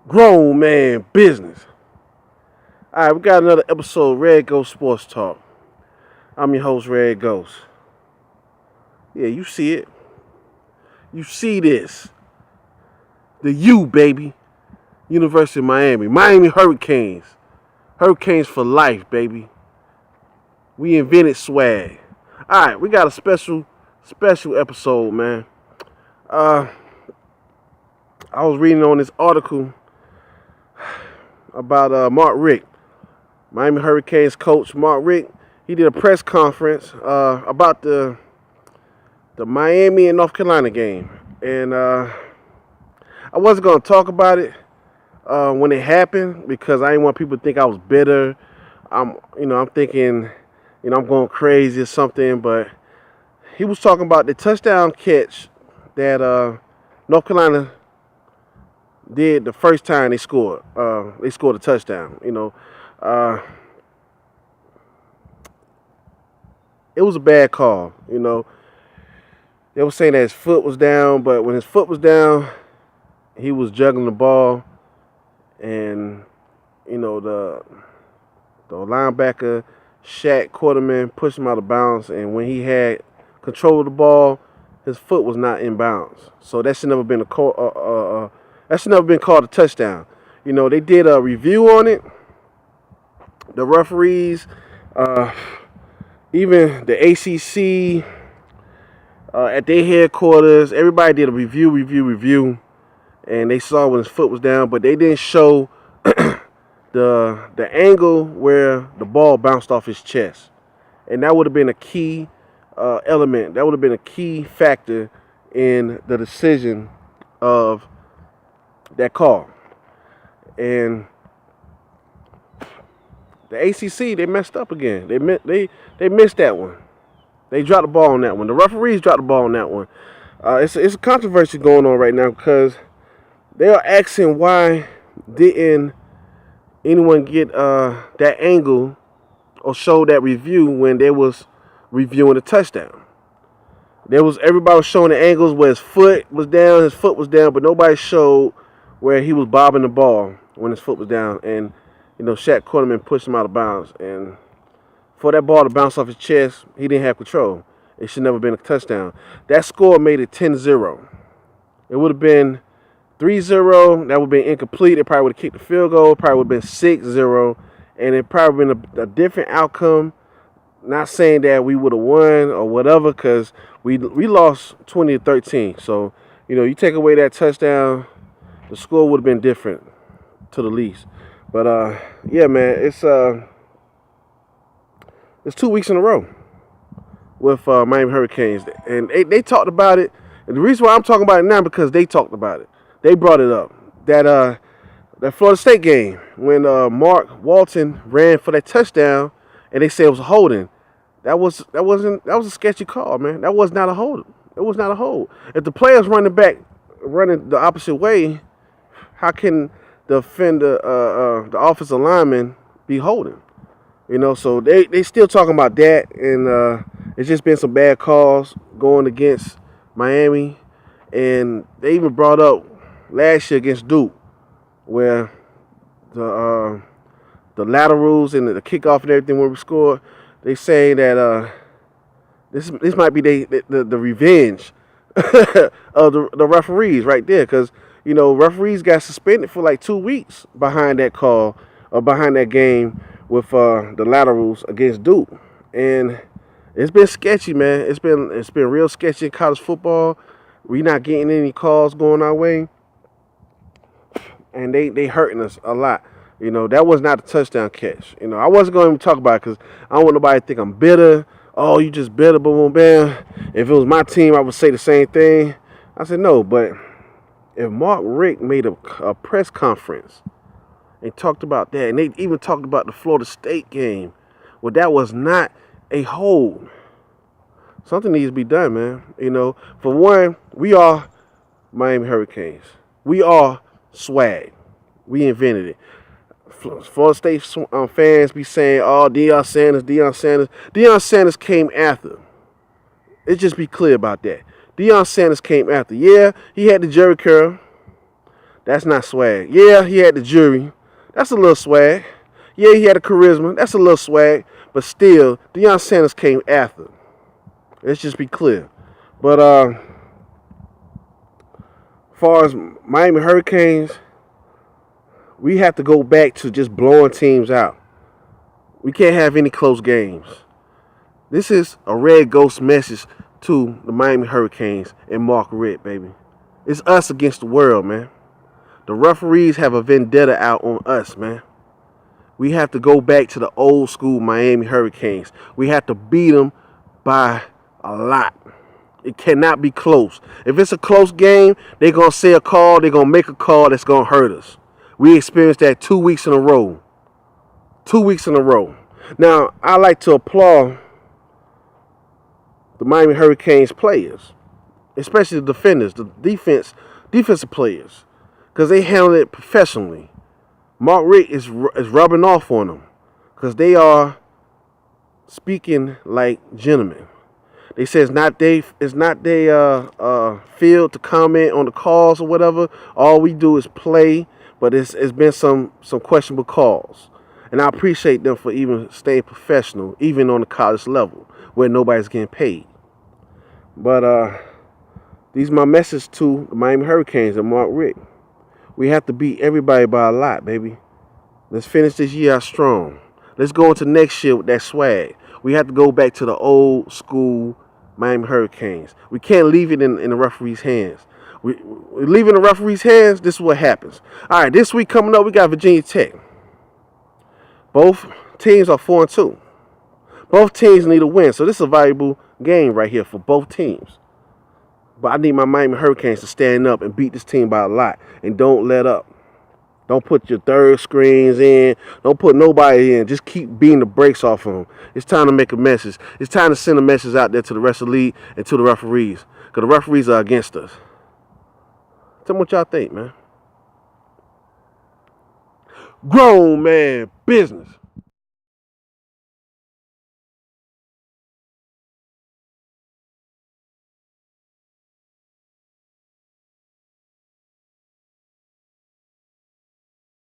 Grown man business. All right, we got another episode of Red Ghost Sports Talk. I'm your host, Red Ghost. Yeah, you see it. You see this. The U, baby. University of Miami. Miami Hurricanes. Hurricanes for life, baby. We invented swag. All right, we got a special episode, man. I was reading on this article about Mark Richt, Miami Hurricanes coach Mark Richt. He did a press conference about the Miami and North Carolina game, and I wasn't gonna talk about it when it happened because I didn't want people to think I was bitter. I'm thinking, I'm going crazy or something. But he was talking about the touchdown catch that North Carolina did the first time they scored. They scored a touchdown. It was a bad call. They were saying that his foot was down, but when his foot was down, he was juggling the ball, and the linebacker Shaq Quarterman pushed him out of bounds, and when he had control of the ball, his foot was not in bounds. So that should never been called a touchdown. They did a review on it. The referees, even the ACC, at their headquarters, everybody did a review, and they saw when his foot was down, but they didn't show the angle where the ball bounced off his chest, and that would have been a key element. That would have been a key factor in the decision of that call. And the ACC, they messed up again. They missed that one. They dropped the ball on that one. The referees dropped the ball on that one. It's a controversy going on right now because they are asking why didn't anyone get that angle or show that review when they was reviewing the touchdown. Everybody was showing the angles where his foot was down, but nobody showed where he was bobbing the ball when his foot was down. And Shaq Quarterman pushed him out of bounds, and for that ball to bounce off his chest, he didn't have control. It should never been a touchdown. That score made it 10-0. It would have been 3-0. That would have been incomplete. It probably would have kicked the field goal. It probably would have been 6-0. And it probably been a different outcome. Not saying that we would have won or whatever, because we lost 20-13. So, you take away that touchdown, the score would have been different to the least. But, yeah, man, it's 2 weeks in a row with Miami Hurricanes. And they talked about it. And the reason why I'm talking about it now because they talked about it. They brought it up. That Florida State game when Mark Walton ran for that touchdown and they said it was a holding. That was a sketchy call, man. That was not a hold. It was not a hold. If the player's running the opposite way, how can the offender, the offensive lineman, be holding? So they still talking about that, and it's just been some bad calls going against Miami, and they even brought up last year against Duke, where the laterals and the kickoff and everything when we scored, they say that this might be the revenge of the referees right there, because referees got suspended for like 2 weeks behind that call or behind that game with the laterals against Duke. And it's been sketchy, man. It's been real sketchy in college football. We're not getting any calls going our way, and they hurting us a lot. That was not a touchdown catch. I wasn't going to talk about it because I don't want nobody to think I'm bitter. Oh, you just bitter, boom, boom, bam. If it was my team, I would say the same thing. I said no, but if Mark Richt made a press conference and talked about that, and they even talked about the Florida State game, well, that was not a hold. Something needs to be done, man. For one, we are Miami Hurricanes. We are swag. We invented it. Florida State fans be saying, "Oh, Deion Sanders." Deion Sanders came after. Let's just be clear about that. Deion Sanders came after. Yeah, he had the Jerry curl. That's not swag. Yeah, he had the jury. That's a little swag. Yeah, he had the charisma. That's a little swag. But still, Deion Sanders came after. Let's just be clear. But as far as Miami Hurricanes, we have to go back to just blowing teams out. We can't have any close games. This is a red ghost message to the Miami Hurricanes and Mark Richt, baby. It's us against the world, man. The referees have a vendetta out on us, man. We have to go back to the old school Miami Hurricanes. We have to beat them by a lot. It cannot be close. If it's a close game, they're going to say a call. They're going to make a call that's going to hurt us. We experienced that 2 weeks in a row. 2 weeks in a row. Now, I like to applaud the Miami Hurricanes players, especially the defenders, the defensive players, because they handled it professionally. Mark Richt is rubbing off on them because they are speaking like gentlemen. They say it's not they field to comment on the calls or whatever. All we do is play, but it's been some questionable calls. And I appreciate them for even staying professional, even on the college level, where nobody's getting paid. But these are my message to the Miami Hurricanes and Mark Richt. We have to beat everybody by a lot, baby. Let's finish this year out strong. Let's go into next year with that swag. We have to go back to the old school Miami Hurricanes. We can't leave it in the referee's hands. We leave it in the referee's hands, this is what happens. All right, this week coming up, we got Virginia Tech. Both teams are 4-2. Both teams need a win, so this is a valuable game right here for both teams. But I need my Miami Hurricanes to stand up and beat this team by a lot. And don't let up. Don't put your third screens in. Don't put nobody in. Just keep beating the brakes off of them. It's time to make a message. It's time to send a message out there to the rest of the league and to the referees. Because the referees are against us. Tell me what y'all think, man. Grown man business.